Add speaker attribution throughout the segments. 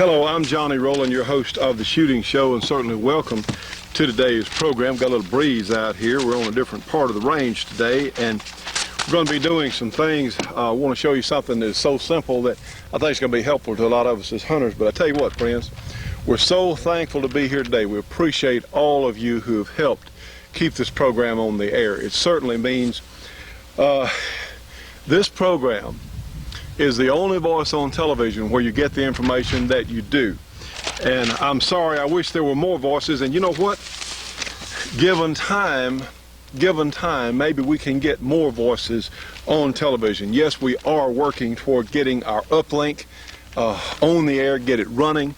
Speaker 1: Hello, I'm Johnny Rowland, your host of the Shooting Show, and certainly welcome to today's program. Got a little breeze out here. We're on a different part of the range today, and we're going to be doing some things. I want to show you something that is so simple that I think it's going to be helpful to a lot of us as hunters. But I tell you what, friends, we're so thankful to be here today. We appreciate all of you who have helped keep this program on the air. It certainly means this program is the only voice on television where you get the information that you do. And I'm sorry, I wish there were more voices. And you know what? Given time, maybe we can get more voices on television. Yes, we are working toward getting our uplink on the air, get it running.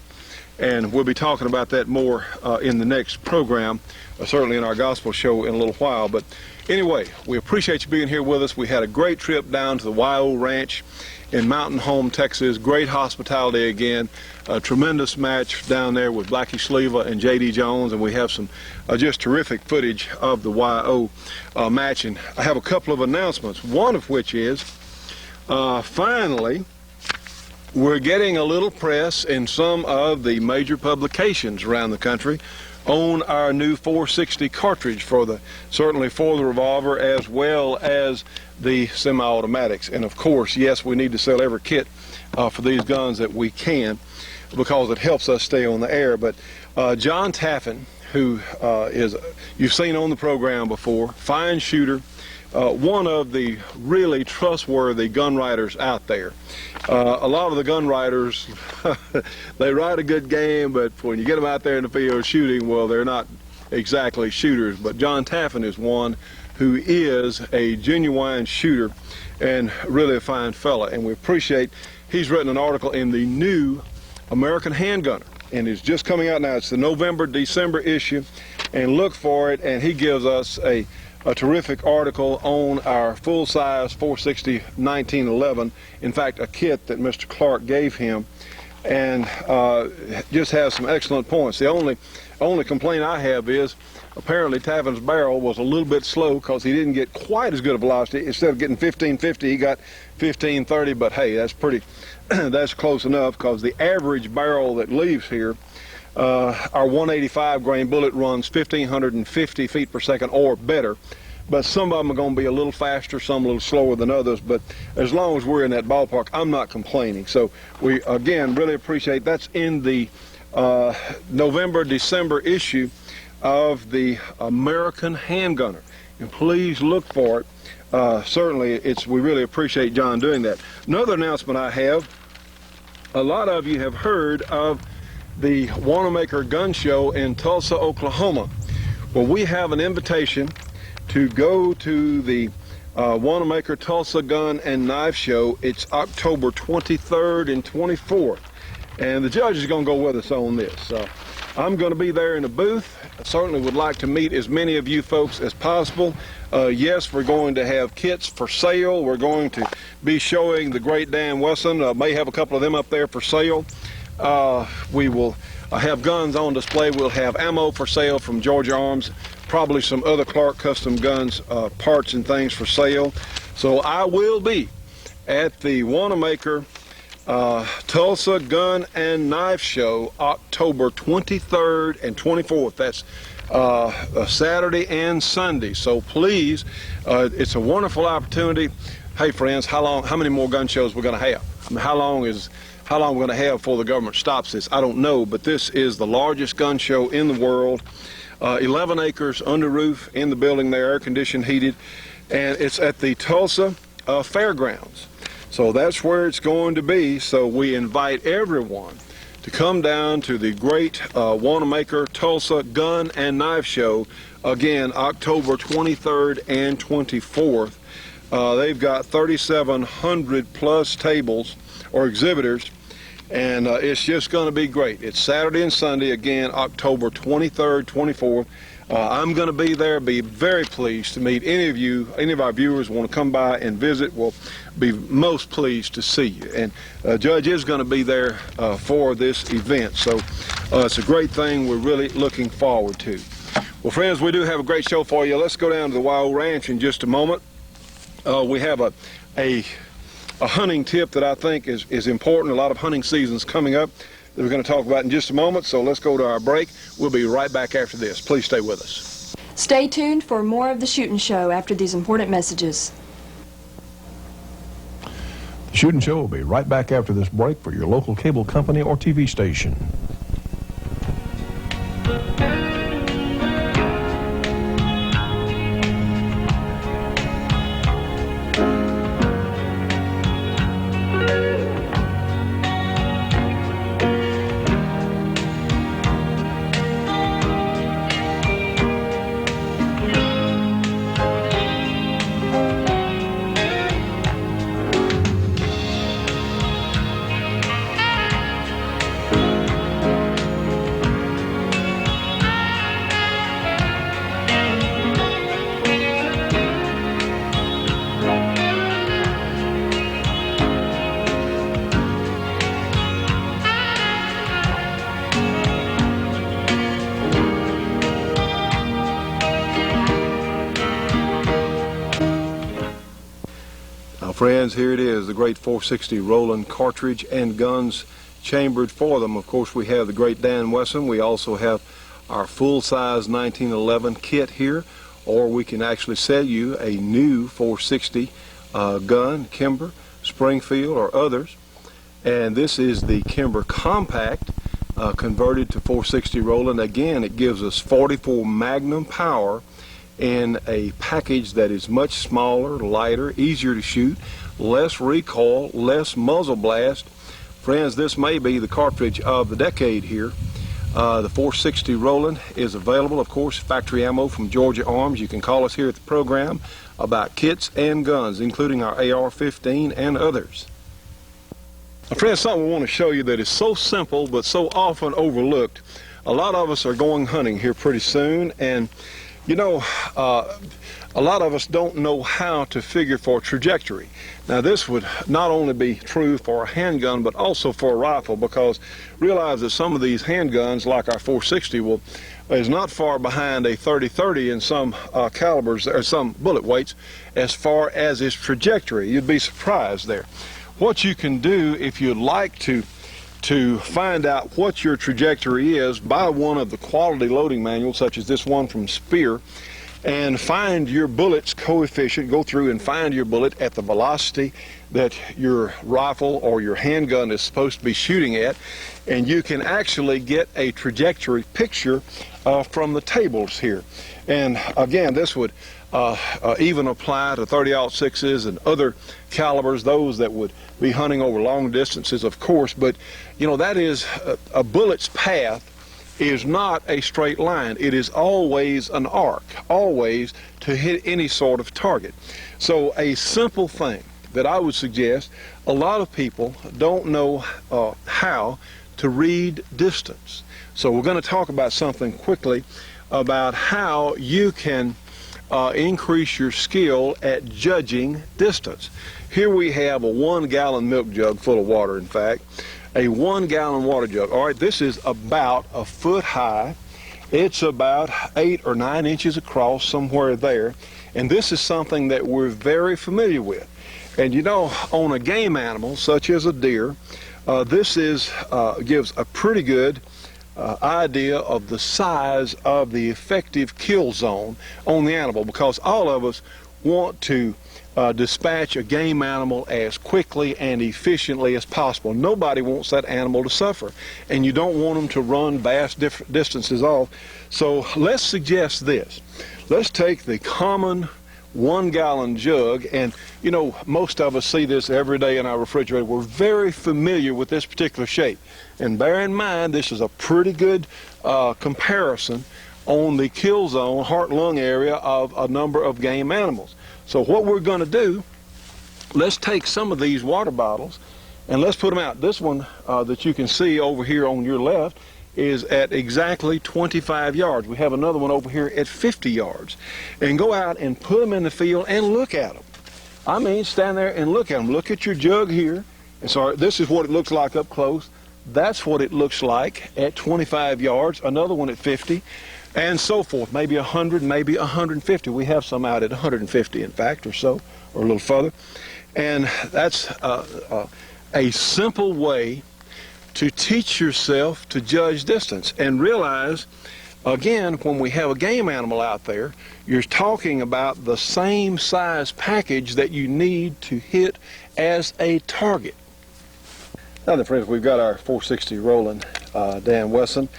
Speaker 1: And we'll be talking about that more in the next program, certainly in our gospel show in a little while. But anyway, we appreciate you being here with us. We had a great trip down to the YO Ranch in Mountain Home, Texas. Great hospitality again. A tremendous match down there with Blackie Sleva and J.D. Jones, and we have some just terrific footage of the YO match. And I have a couple of announcements, one of which is finally we're getting a little press in some of the major publications around the country on our new 460 cartridge certainly for the revolver as well as the semi-automatics. And of course, yes, we need to sell every kit for these guns that we can because it helps us stay on the air. But John Taffin, who you've seen on the program before, fine shooter, one of the really trustworthy gun writers out there. A lot of the gun writers, they write a good game, but when you get them out there in the field shooting, well, they're not exactly shooters. But John Taffin is one who is a genuine shooter and really a fine fella. And we appreciate, he's written an article in the new American Handgunner, and it's just coming out now. It's the November-December issue, and look for it. And he gives us a terrific article on our full-size 460 1911. In fact, a kit that Mr. Clark gave him, and just has some excellent points. The only complaint I have is apparently Taffin's barrel was a little bit slow because he didn't get quite as good a velocity. Instead of getting 1550, he got 1530. But hey, that's pretty. That's close enough because the average barrel that leaves here, our 185 grain bullet runs 1,550 feet per second or better, but some of them are going to be a little faster, some a little slower than others. But as long as we're in that ballpark, I'm not complaining. So we again really appreciate that's in the November-December issue of the American Handgunner, and please look for it. Certainly, we really appreciate John doing that. Another announcement I have: a lot of you have heard of the Wanamaker Gun Show in Tulsa, Oklahoma. Well, we have an invitation to go to the Wanamaker Tulsa Gun and Knife Show. It's October 23rd and 24th, and the judge is going to go with us on this. I'm going to be there in the booth. I certainly would like to meet as many of you folks as possible. Yes, we're going to have kits for sale. We're going to be showing the Great Dan Wesson. May have a couple of them up there for sale. We will have guns on display. We'll have ammo for sale from Georgia Arms, probably some other Clark Custom Guns parts and things for sale. So I will be at the Wanamaker Tulsa Gun and Knife Show October 23rd and 24th. That's a Saturday and Sunday. So please, it's a wonderful opportunity. Hey friends, how many more gun shows we're going to have? I mean, how long we're going to have before the government stops this, I don't know, but this is the largest gun show in the world. 11 acres under roof in the building there, air conditioned, heated, and it's at the Tulsa Fairgrounds. So that's where it's going to be. So we invite everyone to come down to the great Wanamaker Tulsa Gun and Knife Show, again, October 23rd and 24th. They've got 3,700 plus tables or exhibitors, and it's just going to be great. It's Saturday and Sunday, again, October 23rd, 24th. I'm going to be there. Be very pleased to meet any of our viewers want to come by and visit. We'll be most pleased to see you. And Judge is going to be there for this event. So it's a great thing we're really looking forward to. Well, friends, we do have a great show for you. Let's go down to the YO Ranch in just a moment. We have a hunting tip that I think is important. A lot of hunting seasons coming up. that we're going to talk about in just a moment. So let's go to our break. We'll be right back after this. Please stay with us.
Speaker 2: Stay tuned for more of the Shootin' Show after these important messages.
Speaker 3: The Shootin' Show will be right back after this break for your local cable company or TV station.
Speaker 1: Friends, here it is, the great 460 Rowland cartridge and guns chambered for them. Of course, we have the great Dan Wesson. We also have our full-size 1911 kit here, or we can actually sell you a new 460 gun, Kimber, Springfield, or others. And this is the Kimber Compact converted to 460 Rowland. Again, it gives us 44 Magnum power in a package that is much smaller, lighter, easier to shoot, less recoil, less muzzle blast. Friends, this may be the cartridge of the decade here. The 460 Rowland is available, of course, factory ammo from Georgia Arms. You can call us here at the program about kits and guns, including our AR-15 and others. Friends, something we want to show you that is so simple but so often overlooked. A lot of us are going hunting here pretty soon, and you know, a lot of us don't know how to figure for trajectory. Now, this would not only be true for a handgun, but also for a rifle, because realize that some of these handguns, like our 460, is not far behind a 30-30 in some calibers, or some bullet weights, as far as its trajectory. You'd be surprised there. What you can do if you'd like to find out what your trajectory is, buy one of the quality loading manuals, such as this one from Spear, and find your bullet's coefficient. Go through and find your bullet at the velocity that your rifle or your handgun is supposed to be shooting at, and you can actually get a trajectory picture from the tables here. And again, this would even apply to 30-06s and other calibers, those that would be hunting over long distances, of course. But you know, that is a bullet's path is not a straight line. It is always an arc, always to hit any sort of target. So a simple thing that I would suggest, a lot of people don't know how to read distance. So we're going to talk about something quickly about how you can increase your skill at judging distance. Here we have a 1-gallon milk jug full of water, in fact, a 1-gallon water jug. All right, this is about a foot high. It's about 8 or 9 inches across, somewhere there. And this is something that we're very familiar with. And you know, on a game animal, such as a deer, this gives a pretty good idea of the size of the effective kill zone on the animal, because all of us want to dispatch a game animal as quickly and efficiently as possible. Nobody wants that animal to suffer, and you don't want them to run vast distances off. So let's suggest this. Let's take the common 1-gallon jug, and you know, most of us see this every day in our refrigerator. We're very familiar with this particular shape, and bear in mind this is a pretty good comparison on the kill zone, heart-lung area of a number of game animals. So what we're going to do, let's take some of these water bottles and let's put them out. This one that you can see over here on your left is at exactly 25 yards. We have another one over here at 50 yards. And go out and put them in the field and look at them. I mean, stand there and look at them. Look at your jug here. And so this is what it looks like up close. That's what it looks like at 25 yards. Another one at 50. And so forth, maybe 100, maybe 150. We have some out at 150, in fact, or so, or a little further. And that's a simple way to teach yourself to judge distance and realize, again, when we have a game animal out there, you're talking about the same size package that you need to hit as a target. Now then, friends, we've got our 460 Rowland Dan Wesson.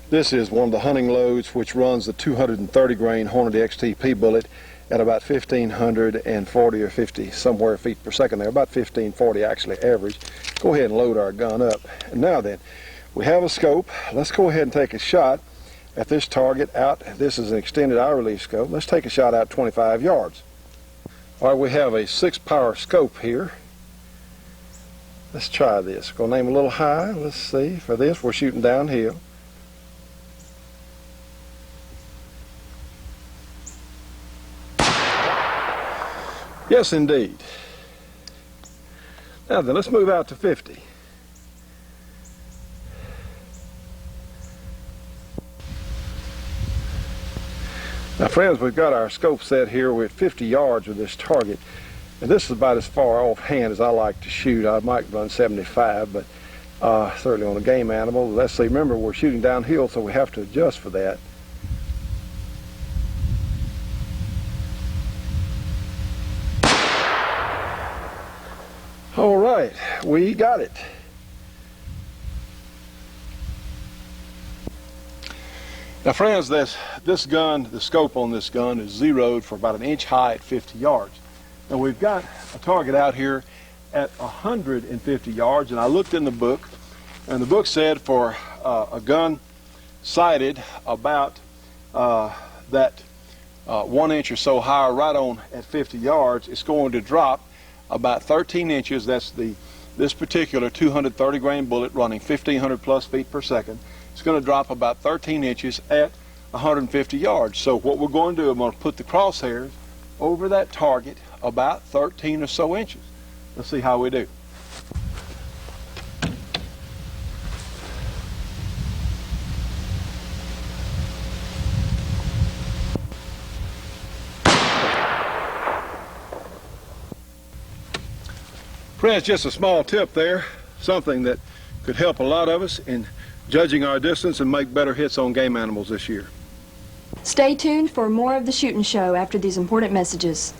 Speaker 1: This is one of the hunting loads which runs the 230 grain Hornady XTP bullet at about 1,540 or 50 somewhere feet per second there, about 1,540 actually average. Go ahead and load our gun up. And now then, we have a scope. Let's go ahead and take a shot at this target out. This is an extended eye release scope. Let's take a shot out 25 yards. All right, we have a 6-power scope here. Let's try this. We're going to aim a little high. Let's see. For this, we're shooting downhill. Yes, indeed. Now then, let's move out to 50. Now, friends, we've got our scope set here. We're at 50 yards with this target. And this is about as far offhand as I like to shoot. I might run 75, but certainly on a game animal. Let's see, remember, we're shooting downhill, so we have to adjust for that. All right, we got it. Now, friends, this gun, the scope on this gun is zeroed for about 1 inch high at 50 yards. Now, we've got a target out here at 150 yards, and I looked in the book, and the book said for a gun sighted about that 1 inch or so higher right on at 50 yards, it's going to drop about 13 inches. That's this particular 230 grain bullet running 1,500 plus feet per second. It's going to drop about 13 inches at 150 yards. So what we're going to do, I'm going to put the crosshairs over that target about 13 or so inches. Let's see how we do. Friends, just a small tip there, something that could help a lot of us in judging our distance and make better hits on game animals this year.
Speaker 2: Stay tuned for more of the Shootin' Show after these important messages.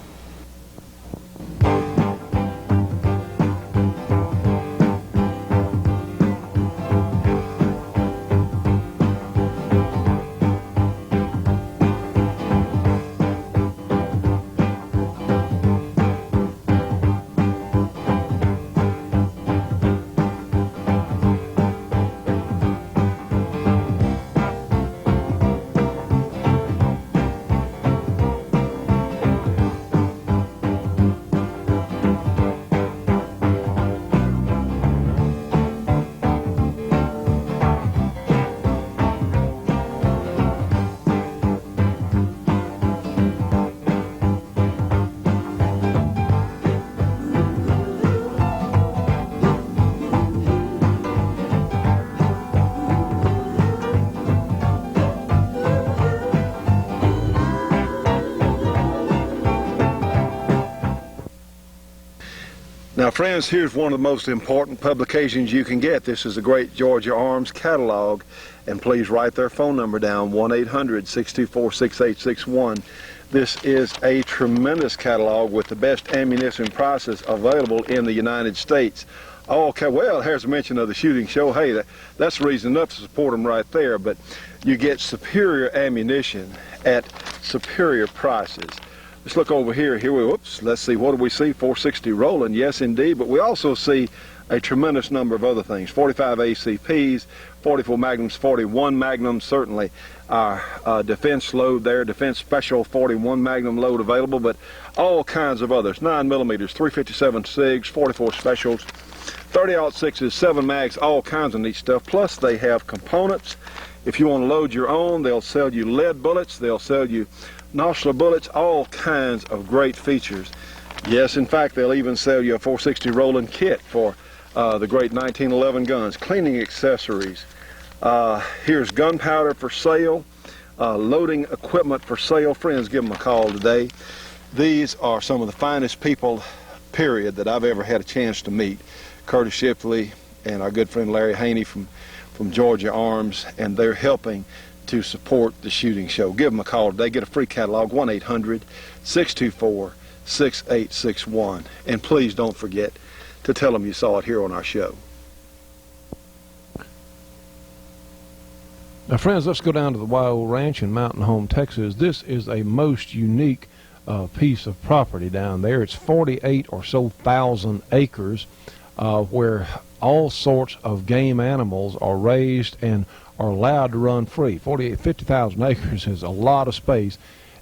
Speaker 2: Now, friends, here's one of the most important publications you can get. This is the Great Georgia Arms Catalog, and please write their phone number down, 1-800-624-6861. This is a tremendous catalog with the best ammunition prices available in the United States. Okay, well, here's a mention of the Shooting Show. Hey, that's reason enough to support them right there, but you get superior ammunition at superior prices. Let's look over here. Whoops, let's see, what do we see? 460 Rowland, yes indeed, but we also see a tremendous number of other things. 45 ACPs, 44 Magnums, 41 Magnums, certainly our defense load there, defense special 41 Magnum load available, but all kinds of others. 9 millimeters, 357 SIGs, 44 specials, 30-06s, 7 mags, all kinds of neat stuff. Plus they have components. If you want to load your own, they'll sell you lead bullets, they'll sell you nostril bullets, all kinds of great features. Yes, in fact, they'll even sell you a 460 Rowland kit for the great 1911 guns, cleaning accessories. Here's gunpowder for sale, loading equipment for sale. Friends, give them a call today. These are some of the finest people, period, that I've ever had a chance to meet. Curtis Shipley
Speaker 1: and our good friend Larry Haney from Georgia Arms, and they're helping to support the shooting show. Give them a call today. Get a free catalog, 1-800-624-6861. And please don't forget to tell them you saw it here on our show.
Speaker 3: Now, friends, let's go down to the YO Ranch in Mountain Home, Texas. This is a most unique piece of property down there. It's 48 or so thousand acres where all sorts of game animals are raised and are allowed to run free. 50,000 acres is a lot of space,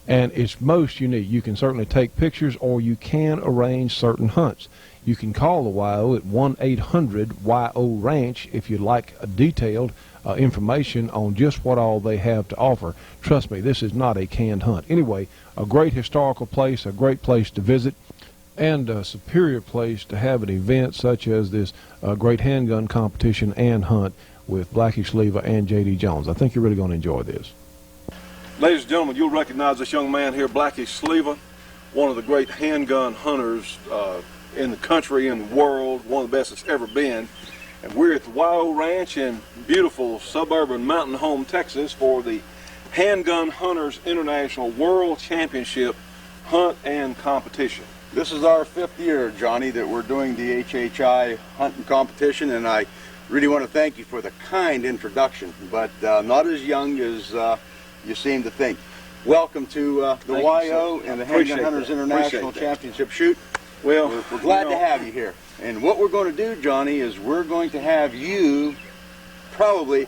Speaker 3: and it's most unique. You can certainly take pictures, or you can arrange certain hunts. You can call the YO at 1-800-YO-RANCH if you'd like a detailed information on just what all they have to offer. Trust me, this is not a canned hunt. Anyway, a great historical place, a great place to visit, and a superior place to have an event such as this great handgun competition and hunt with Blackie Sleva and J.D. Jones. I think you're really going to enjoy this.
Speaker 1: Ladies and gentlemen, you'll recognize this young man here, Blackie Sleva, one of the great handgun hunters in the country and the world, one of the best that's ever been. And we're at the YO Ranch in beautiful suburban Mountain Home, Texas for the Handgun Hunters International World Championship Hunt and Competition.
Speaker 4: This is our 5th year, Johnny, that we're doing the HHI hunting competition, and I really want to thank you for the kind introduction, but not as young as you seem to think. Welcome to the YO and the Handgun Hunters International Championship Shoot.
Speaker 1: Well,
Speaker 4: we're glad to have you here. And what we're going to do, Johnny, is we're going to have you, probably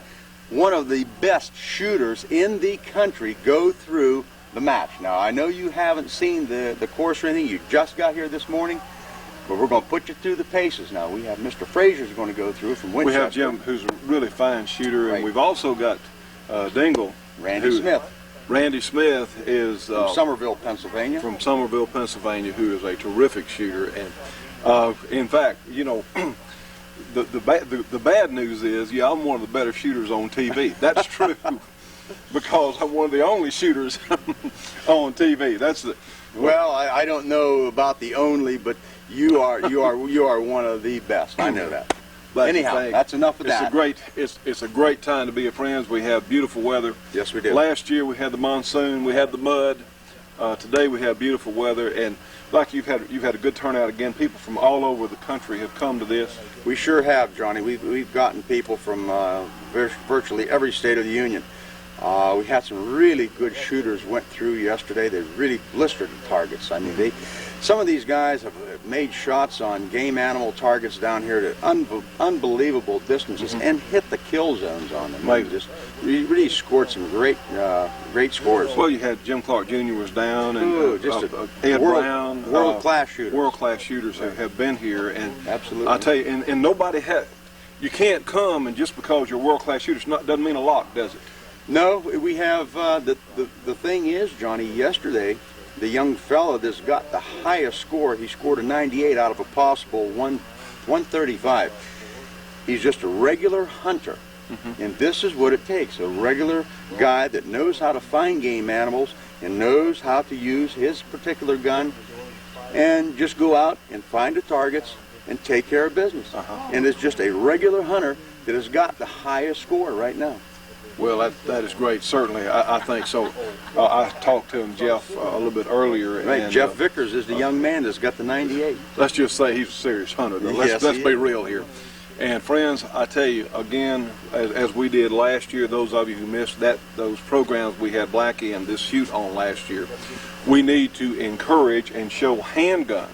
Speaker 4: one of the best shooters in the country, go through the match. Now, I know you haven't seen the course or anything. You just got here this morning, but we're going to put you through the paces. Now, we have Mr. Frazier's going to go through from Winchester.
Speaker 1: We have Jim, who's a really fine shooter,
Speaker 4: Right.
Speaker 1: and we've also got Dingle.
Speaker 4: Randy Smith.
Speaker 1: Randy Smith is
Speaker 4: From Somerville, Pennsylvania.
Speaker 1: who is a terrific shooter. And in fact, you know, the bad news is, yeah, I'm one of the better shooters on TV. That's true, because I'm one of the only shooters on TV.
Speaker 4: Well, I don't know about the only, but you are one of the best. I know that. Anyhow, that's enough of that.
Speaker 1: It's a great time to be a friends. We have beautiful weather.
Speaker 4: Yes, we do.
Speaker 1: Last year we had the monsoon, we had the mud. Today we have beautiful weather, and like you've had a good turnout again. People from all over the country have come to this.
Speaker 4: We sure have, Johnny. We've gotten people from virtually every state of the union. We had some really good shooters went through yesterday. They really blistered the targets. I mean, some of these guys have made shots on game animal targets down here to unbelievable distances and hit the kill zones on them. They just really scored some great scores.
Speaker 1: Well, you had Jim Clark Jr. was down, and Ed Brown,
Speaker 4: world-class shooters.
Speaker 1: World-class shooters have been here, and
Speaker 4: absolutely.
Speaker 1: I tell you, and nobody had. You can't come, and just because you're world-class shooters doesn't mean a lot, does it?
Speaker 4: No, we have the thing is, Johnny, yesterday the young fella that's got the highest score, he scored a 98 out of a possible 135. He's just a regular hunter, and this is what it takes, a regular guy that knows how to find game animals and knows how to use his particular gun and just go out and find the targets and take care of business. And it's just a regular hunter that has got the highest score right now.
Speaker 1: Well, that is great. Certainly, I think so. I talked to him, Jeff, a little bit earlier.
Speaker 4: Right,
Speaker 1: and,
Speaker 4: Jeff Vickers is the young man that's got the 98.
Speaker 1: Let's just say he's a serious hunter, though. Let's be real here. And friends, I tell you, again, as we did last year, those of you who missed those programs we had Blackie and this shoot on last year, we need to encourage and show handguns.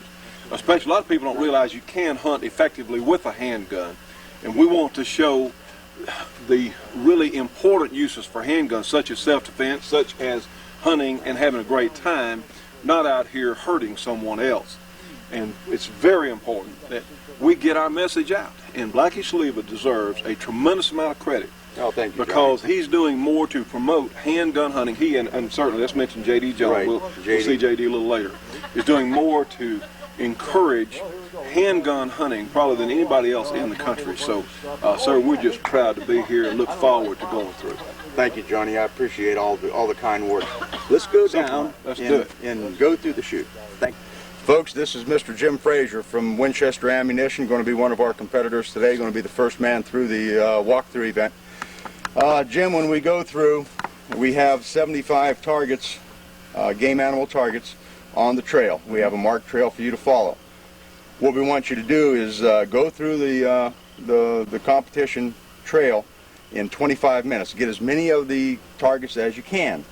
Speaker 1: Especially, a lot of people don't realize you can hunt effectively with a handgun. And we want to show the really important uses for handguns, such as self-defense, such as hunting and having a great time, not out here hurting someone else. And it's very important that we get our message out. And Blackie Sleva deserves a tremendous amount of credit.
Speaker 4: Oh, thank you,
Speaker 1: because he's doing more to promote handgun hunting. He and certainly, let's mention J.D. Jones.
Speaker 4: Right.
Speaker 1: We'll see J.D. a little later. Is doing more to encourage handgun hunting probably than anybody else in the country. So, sir, we're just proud to be here and look forward to going through.
Speaker 4: Thank you, Johnny. I appreciate all the kind words. Let's go down
Speaker 1: Let's do it.
Speaker 4: and go through the shoot. Thank you. Folks, this is Mr. Jim Frazier from Winchester Ammunition, going to be one of our competitors today, going to be the first man through the walkthrough event. Jim, when we go through, we have 75 targets, game animal targets, on the trail. We have a marked trail for you to follow. What we want you to do is go through the competition trail in 25 minutes. Get as many of the targets as you can.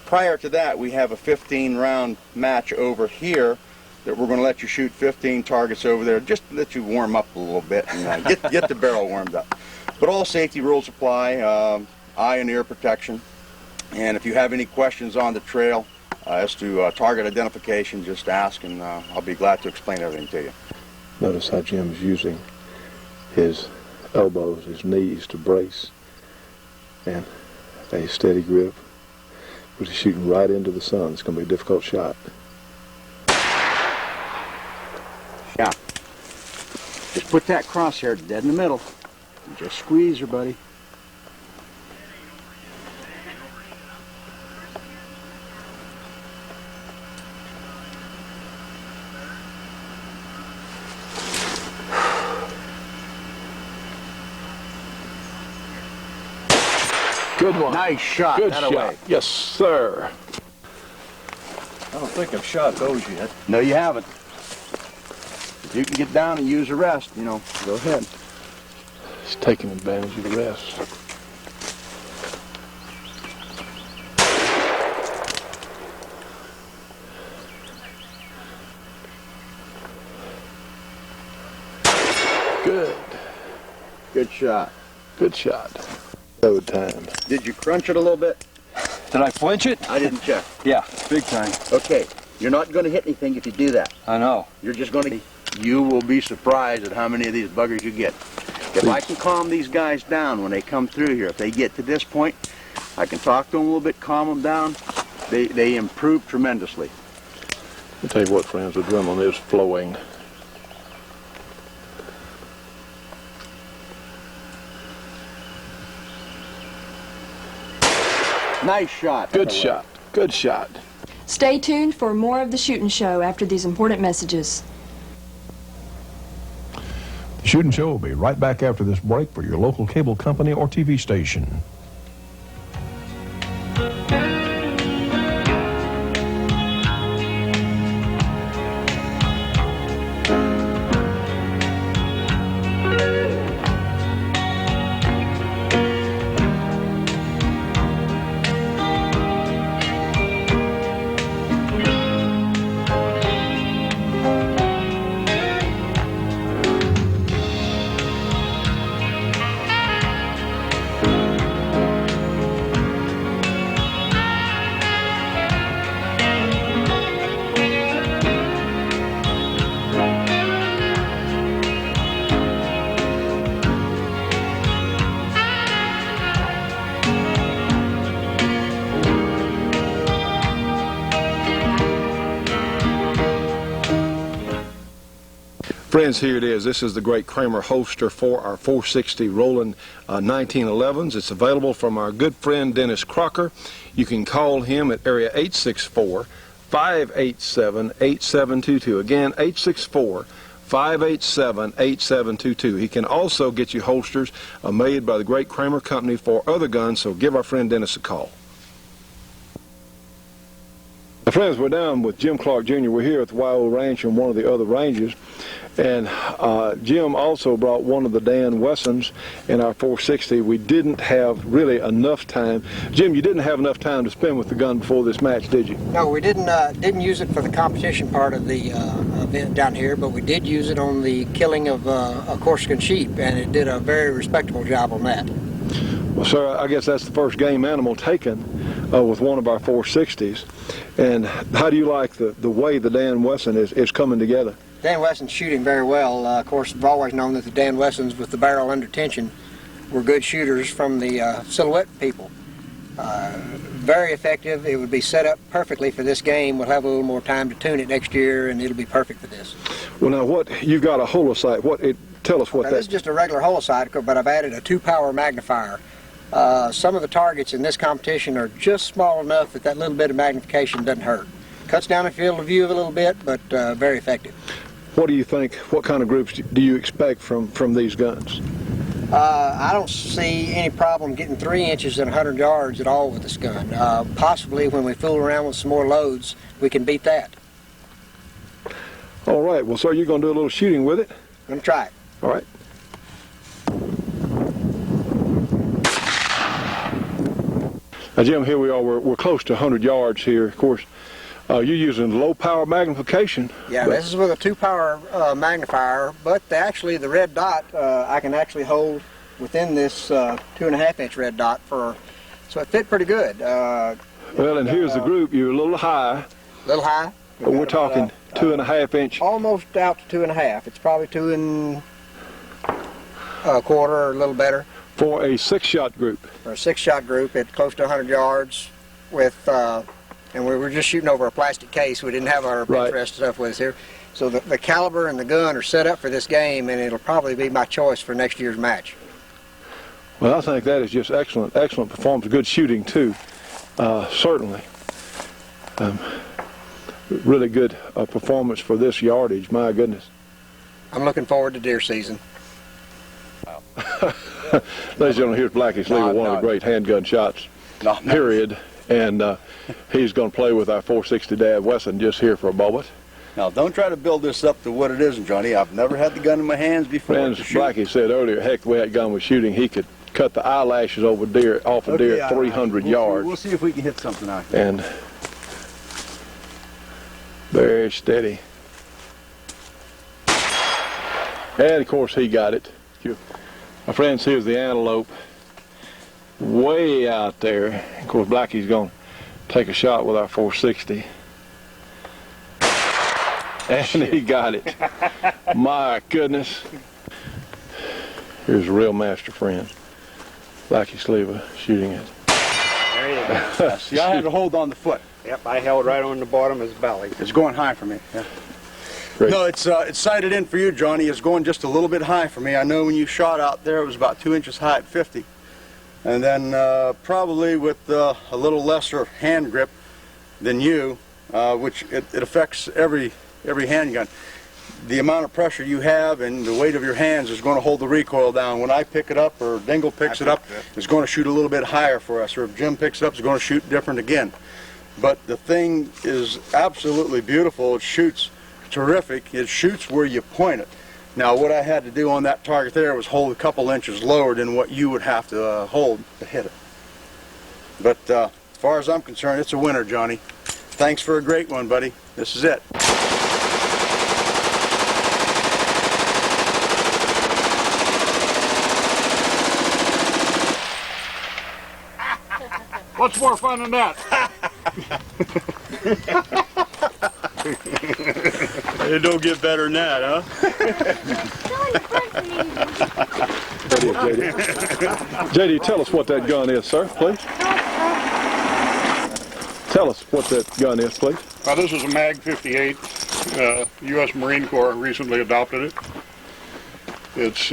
Speaker 4: Prior to that, we have a 15-round match over here that we're going to let you shoot 15 targets over there, just to let you warm up a little bit and get the barrel warmed up. But all safety rules apply, eye and ear protection. And if you have any questions on the trail as to target identification, just ask, and I'll be glad to explain everything to you.
Speaker 2: Notice how Jim's using his elbows, his knees to brace, and a steady grip, which is shooting right into the sun. It's going to be a difficult shot.
Speaker 4: Yeah. Just put that crosshair dead in the middle. And just squeeze her, buddy.
Speaker 2: Good one.
Speaker 4: Nice shot.
Speaker 2: Good
Speaker 4: that
Speaker 2: shot.
Speaker 4: Away.
Speaker 2: Yes, sir.
Speaker 1: I don't think I've shot those yet.
Speaker 4: No, you haven't. If you can get down and use the rest, you know, go ahead.
Speaker 2: He's taking advantage of the rest. Good.
Speaker 4: Good shot.
Speaker 2: Good shot. Load time.
Speaker 4: Did you crunch it a little bit?
Speaker 1: Did I flinch it?
Speaker 4: I didn't check.
Speaker 1: Yeah, big time.
Speaker 4: Okay, you're not going to hit anything if you do that.
Speaker 1: I know.
Speaker 4: You're just going to... You will be surprised at how many of these buggers you get. If I can calm these guys down when they come through here, if they get to this point, I can talk to them a little bit, calm them down. They improve tremendously.
Speaker 2: I'll tell you what, friends, adrenaline is flowing.
Speaker 4: Nice shot.
Speaker 2: Good shot. Good shot.
Speaker 5: Stay tuned for more of the Shootin' Show after these important messages.
Speaker 3: The Shootin' Show will be right back after this break for your local cable company or TV station.
Speaker 1: Friends, here it is. This is the great Kramer holster for our 460 Rowland 1911s. It's available from our good friend Dennis Crocker. You can call him at area 864-587-8722. Again, 864-587-8722. He can also get you holsters made by the great Kramer Company for other guns, so give our friend Dennis a call. Now, friends, we're down with Jim Clark Jr. We're here at the Wild Ranch and one of the other ranges. And Jim also brought one of the Dan Wessons in our 460. We didn't have really enough time. Jim, you didn't have enough time to spend with the gun before this match, did you?
Speaker 6: No, we didn't use it for the competition part of the event down here, but we did use it on the killing of a Corsican sheep, and it did a very respectable job on that.
Speaker 1: Well, sir, I guess that's the first game animal taken with one of our 460s. And how do you like the way the Dan Wesson is coming together?
Speaker 6: Dan Wesson's shooting very well. Of course, we've always known that the Dan Wessons with the barrel under tension were good shooters from the silhouette people. Very effective. It would be set up perfectly for this game. We'll have a little more time to tune it next year, and it'll be perfect for this.
Speaker 1: Well, now, you've got a holosight. Tell us what
Speaker 6: now,
Speaker 1: that
Speaker 6: this is just a regular holosight, but I've added a 2-power magnifier. Some of the targets in this competition are just small enough that little bit of magnification doesn't hurt. Cuts down the field of view a little bit, but very effective.
Speaker 2: What do you think, what kind of groups do you expect from these guns?
Speaker 6: I don't see any problem getting 3 inches and 100 yards at all with this gun. Possibly when we fool around with some more loads, we can beat that.
Speaker 2: All right, well, sir, you're going to do a little shooting with it?
Speaker 6: I'm going to try it.
Speaker 2: All right. Now, Jim, here we are. We're close to 100 yards here. Of course, you're using low power magnification.
Speaker 6: Yeah, this is with a 2-power magnifier, but actually the red dot I can actually hold within this 2.5-inch red dot so it fit pretty good.
Speaker 2: Well, and here's the group. You're a little high.
Speaker 6: A little high.
Speaker 2: But we're talking 2.5-inch.
Speaker 6: Almost out to 2.5. It's probably 2 1/4 or a little better.
Speaker 2: For a 6-shot group.
Speaker 6: For a 6-shot group at close to 100 yards with, and we were just shooting over a plastic case. We didn't have our bench rest stuff with us here. So the caliber and the gun are set up for this game, and it'll probably be my choice for next year's match.
Speaker 2: Well, I think that is just excellent, excellent performance. Good shooting, too, certainly. Really good performance for this yardage, my goodness.
Speaker 6: I'm looking forward to deer season.
Speaker 2: Ladies and gentlemen, here's Blackie Sleever, one of the great handgun shots, period. And he's going to play with our .460 Dad Wesson just here for a moment.
Speaker 4: Now, don't try to build this up to what it isn't, Johnny. I've never had the gun in my hands before.
Speaker 2: And as Blackie said earlier, heck, we had gun was shooting. He could cut the eyelashes off a deer at 300 yards.
Speaker 4: We'll see if we can hit something out here.
Speaker 2: And very steady. And, of course, he got it. My friends, here's the antelope way out there. Of course, Blackie's going to take a shot with our .460. And he got it. My goodness. Here's a real master friend. Blackie Sleever shooting it.
Speaker 4: There you go. See, I had to hold on the foot.
Speaker 7: Yep, I held right on the bottom of his belly.
Speaker 4: It's going high for me. Yeah.
Speaker 2: Great.
Speaker 4: No, it's sighted in for you, Johnny. It's going just a little bit high for me. I know when you shot out there, it was about 2 inches high at 50. And then probably with a little lesser hand grip than you, which it affects every handgun. The amount of pressure you have and the weight of your hands is going to hold the recoil down. When I pick it up or Dingle picks it up, it's going to shoot a little bit higher for us. Or if Jim picks it up, it's going to shoot different again. But the thing is absolutely beautiful. It shoots terrific. It shoots where you point it. Now, what I had to do on that target there was hold a couple inches lower than what you would have to hold to hit it. But as far as I'm concerned, it's a winner, Johnny. Thanks for a great one, buddy. This is it.
Speaker 7: What's more fun than that?
Speaker 4: It don't get better than that, huh?
Speaker 2: JD, tell us what that gun is, sir, please. Tell us what that gun is, please.
Speaker 7: This is a Mag 58. U.S. Marine Corps recently adopted it. It's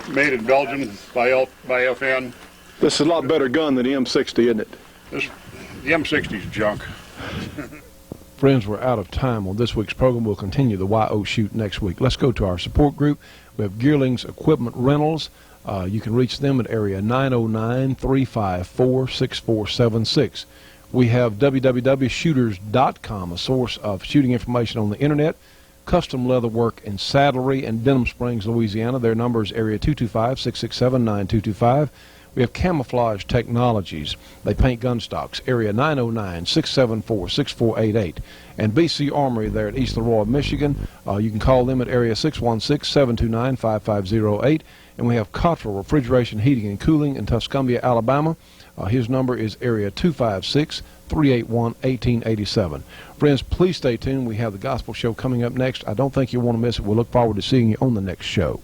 Speaker 7: made in Belgium by FN.
Speaker 2: This is a lot better gun than the M60, isn't it?
Speaker 7: The M60's junk.
Speaker 3: Friends, we're out of time on this week's program. We'll continue the YO Shoot next week. Let's go to our support group. We have Gearlings Equipment Rentals. You can reach them at area 909-354-6476. We have www.shooters.com, a source of shooting information on the internet, custom leather work in Saddlery and Denham Springs, Louisiana. Their number is area 225-667-9225. We have Camouflage Technologies. They paint gun stocks, area 909-674-6488. And BC Armory there at East Leroy, Michigan. You can call them at area 616-729-5508. And we have Cottrell Refrigeration, Heating, and Cooling in Tuscumbia, Alabama. His number is area 256-381-1887. Friends, please stay tuned. We have the Gospel Show coming up next. I don't think you'll want to miss it. We'll look forward to seeing you on the next show.